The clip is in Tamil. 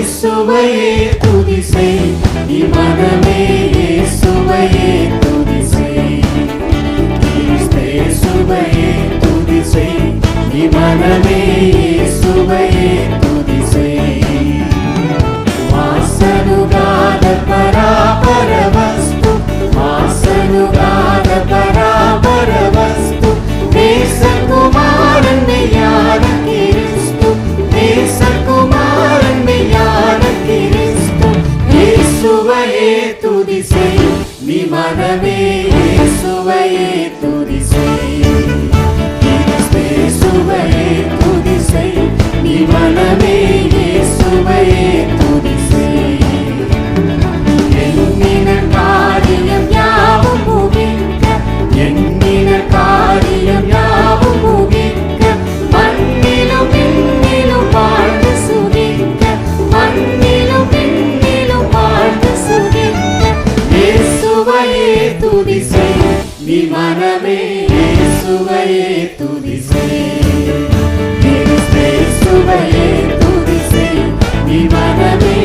இயேசுவையே துதி செய், நீ மனமே இயேசுவையே துதி செய். கிறிஸ்தேசுவையே துதி செய், நீ மனமே இயேசுவையே துதி செய். மாசனுகாத பராபர வஸ்து, மாசனுகாத பராபர வஸ்து, நேசகுமாரன் மெய்யான கிறிஸ்து, நேசகுமாரன் மெய்யான கிறிஸ்து. இயேசுவையே துதி செய், நீ மனமே இயேசுவையே துதி செய். கிறிஸ்தேசுவையே துதி செய், நீ மனமே இயேசுவையே துதி செய். எண்ணின காரியம் யாவும் முகிக்க, எண்ணின காரியம் யாவும் முகிக்க, மண்ணிலும் விண்ணிலும் வாழ்ந்து சுகிக்க, மண்ணிலும் விண்ணிலும் வாழ்ந்து சுகிக்க. இயேசுவையே துதி செய், நீ மனமே இயேசுவையே துதி செய். கிறிஸ்தேசுவையே துதி செய், நீ மனமே